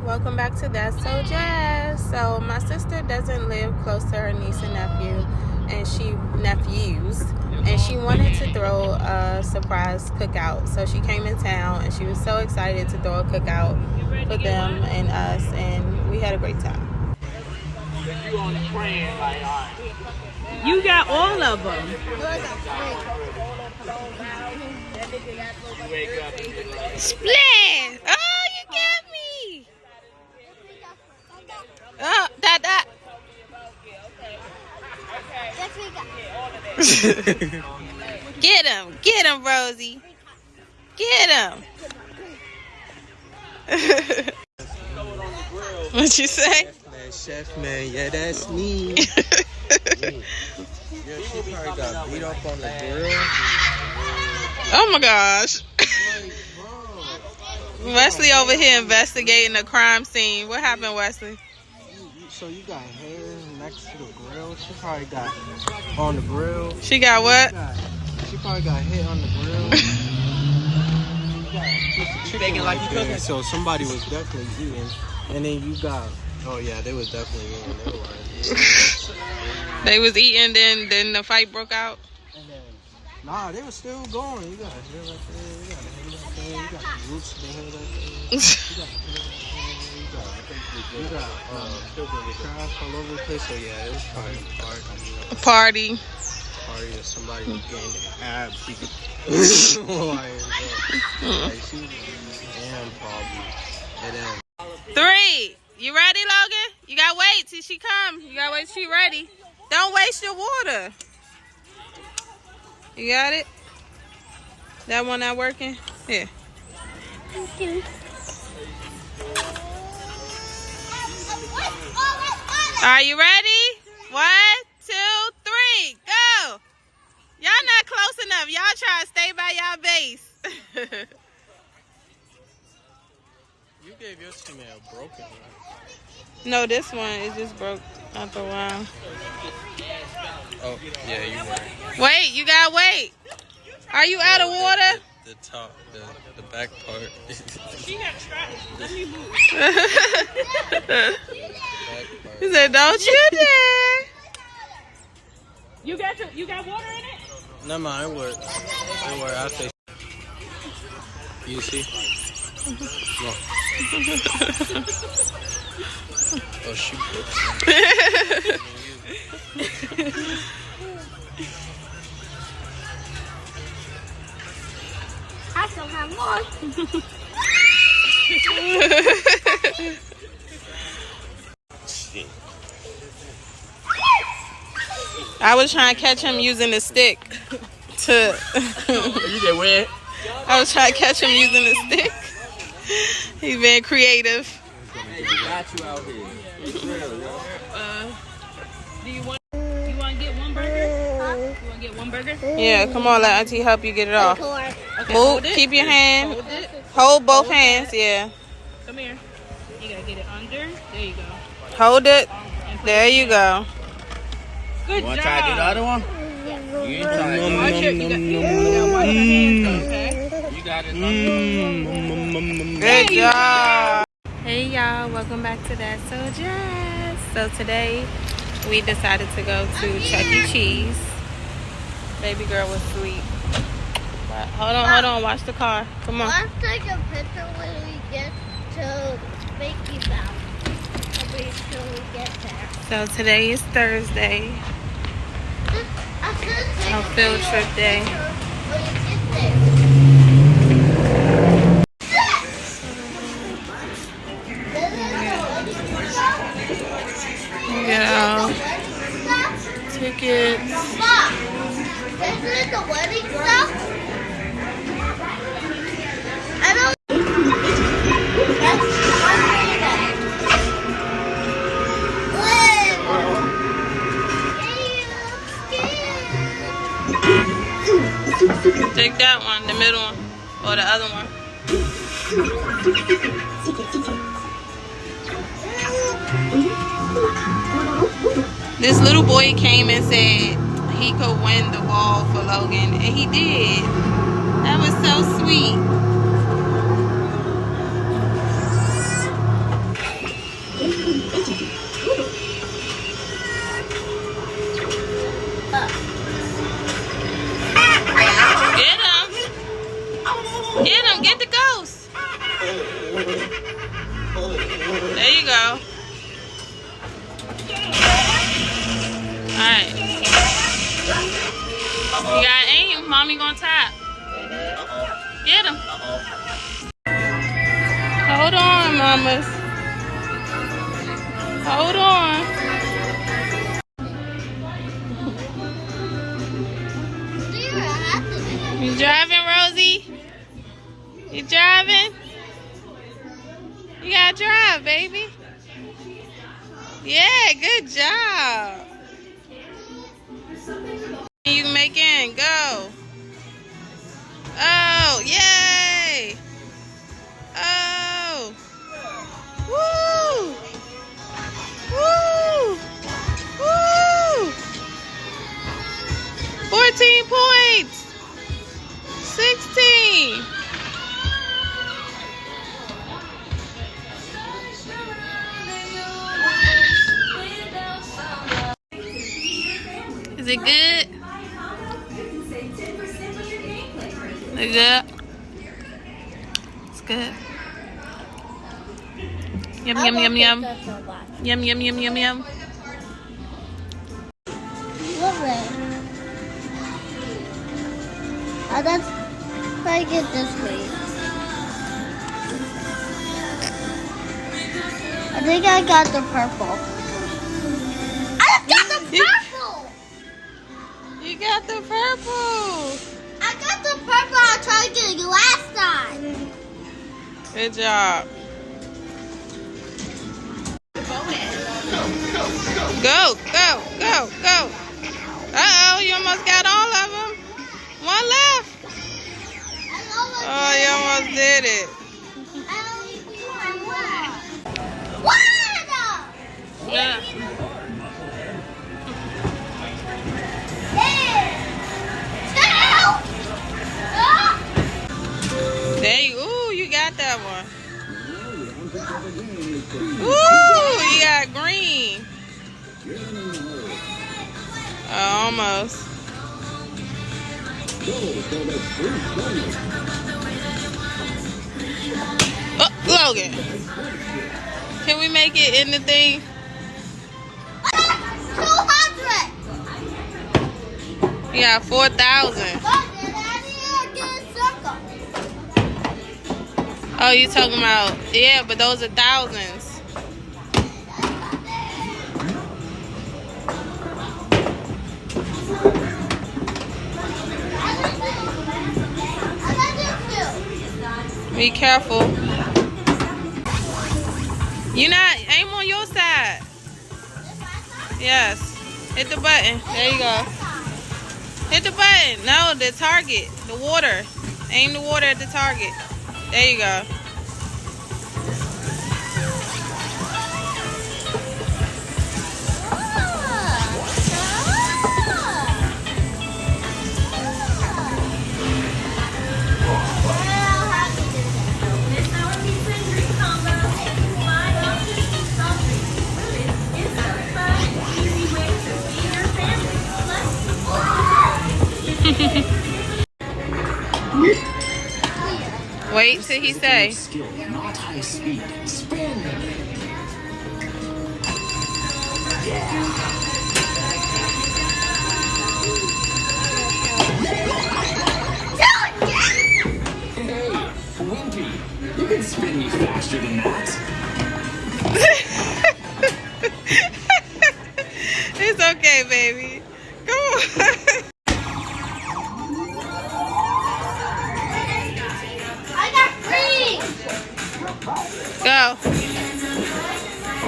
Welcome back to That's So Jazz. So my sister doesn't live close to her niece and nephews, and she wanted to throw a surprise cookout. So she came in town and she was so excited to throw a cookout for them and us, and we had a great time. You got all of them. Split! Oh, you got me! Oh, that. Get him, Rosie. Get him. What you say? Chef man, yeah, that's me. Yeah, she probably got beat up on the grill. Oh my gosh. Wesley over here investigating a crime scene. What happened, Wesley? So you got hair next to the grill. She probably got on the grill. She got what? She probably got hit on the grill. Chicken like you cooking. So somebody was definitely eating, and then you got. Oh yeah, they was definitely eating. They was eating, then the fight broke out. And then, nah, they was still going. You got hair right there. You got hair right there. You got the roots of the hair right there. You got crabs all over the place. So yeah, it was probably a party. Party or somebody was getting their ab beat. Like she was damn probably. And then 3. You ready, Logan? You gotta wait till she come. You gotta wait till she ready. Don't waste your water. You got it? That one not working? Here. Thank you. Are you ready? 1, 2, 3, go! Y'all not close enough. Y'all try to stay by y'all base. you gave your teammate a broken one. No, this one is just broke after a while. Oh, yeah, you were. Wait, you gotta wait. Are you out of water? The top, the back part. She got strapped. Let me move. He said, "Don't you dare." You got water in it? No, it worked. It worked. I'll say. You see? No. Oh, she broke. I still have more. I was trying to catch him using the stick. You did win. I was trying to catch him using the stick. He's been creative. Got you out here. Do you want to get one burger? Huh? You want to get one burger? Yeah, come on, let Auntie help you get it off. Okay, Move, keep your hand. Hold both hands, yeah. Come here. You got to get it under. There you go. Hold it. There you go. Good job. Want to try to do the other one? You ain't trying to Watch your hands, okay? You got it. Good job. Hey y'all, welcome back to That's So Jazz. So today we decided to go to Chuck E. Cheese. Baby girl was asleep. But hold on, watch the car. Come on. Let's take a picture when we get to Bakey Town. I'll be sure we get there. So today is Thursday, our field trip day. When we get there. Get our tickets. Mom, isn't it the wedding stuff? I don't. Take that one, the middle one, or the other one. This little boy came and said he could win the ball for Logan, and he did. That was so sweet. Get him. Get him. Get the ghost. There you go. Alright. You gotta aim. Mommy gonna tap. Get him. Hold on, mamas. Hold on. You driving, Rosie? You driving? You gotta drive, baby. Yeah, good job. You can make in. Go. Oh, yay. Oh. Woo. Woo. Woo. 14 points. 16. Is it good? Is it good? It's good. Yum, yum, yum, yum. Yum, yum, yum, yum, yum. Love it. Oh, that's try to get this way. I think I got the purple. I got the purple! You got the purple. I got the purple. I tried to get it last time. Good job. Go, go, go, go. Uh-oh, you almost got all of them. One left. Oh, you almost did it. Yeah. There you, ooh, you got that one. Ooh, you got green. Almost. Oh, Logan. Can we make it in the thing? 200. You got 4,000. Oh, you talking about, yeah, but those are thousands. Be careful. You not, aim on your side. Yes. Hit the button. There you go. Hit the button. No, the target. The water. Aim the water at the target. There you go. Wait till he say. Skill, not high speed. Spin. Hey, Wimpy, you can spin me faster than that. It's okay, baby. Come on. Go.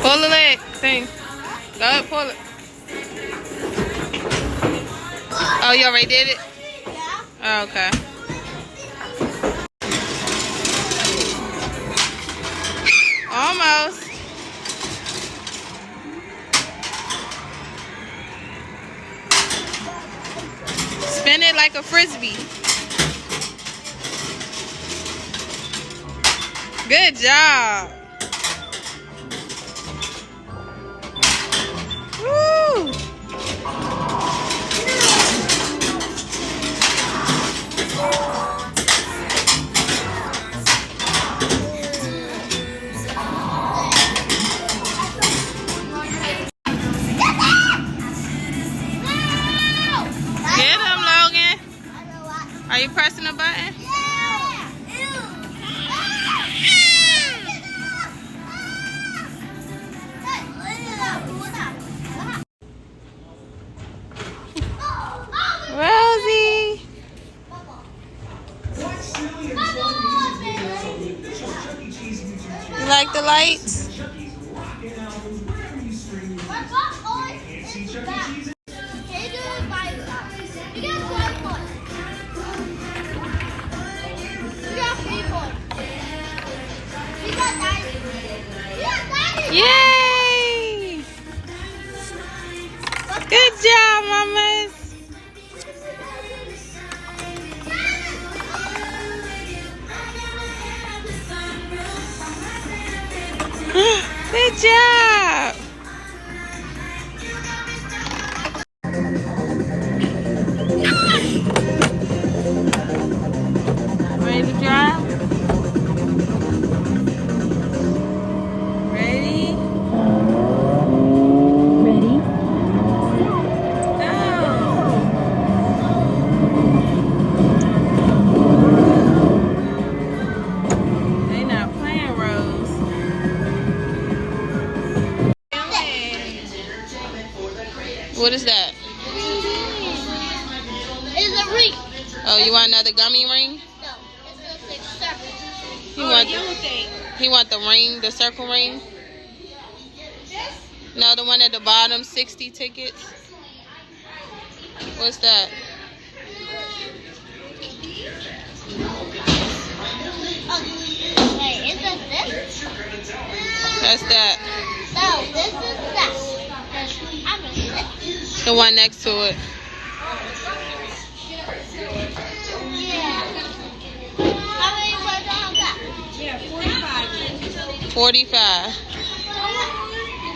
Pull the leg thing. Go ahead, pull it. Oh, you already did it? Oh, okay. Almost. Spin it like a frisbee. Good job. lights. Yay! Good job, mamas. Good job. Ready to drive? Ready? Ready? Go. They not playing, Rose. What is that? It's a ring. Oh, you want another gummy ring? No, it's a circle. He want the ring, the circle ring? No, the one at the bottom, 60 tickets. What's that? Oh, wait, is it this? That's that. No, this is that. I'm in this. The one next to it. Yeah. How many words on that? 45.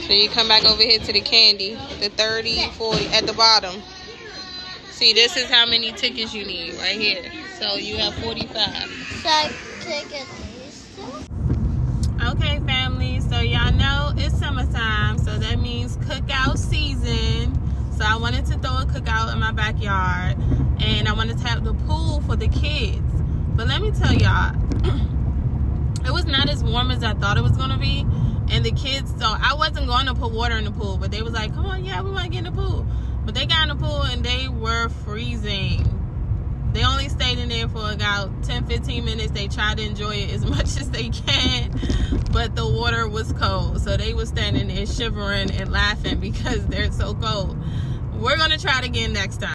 So you come back over here to the candy, the 30, 40 at the bottom. See, this is how many tickets you need right here. So you have 45. So, take it these two. Okay, family. So y'all know it's summertime, so that means cookout season. So I wanted to throw a cookout in my backyard, and I wanted to have the pool for the kids. But let me tell y'all, it was not as warm as I thought it was gonna be. And the kids, so I wasn't going to put water in the pool, but they was like, come on, yeah, we want to get in the pool. But they got in the pool and they were freezing. They only stayed in there for about 10-15 minutes. They tried to enjoy it as much as they can, but the water was cold. So they were standing there shivering and laughing because they're so cold. We're going to try it again next time.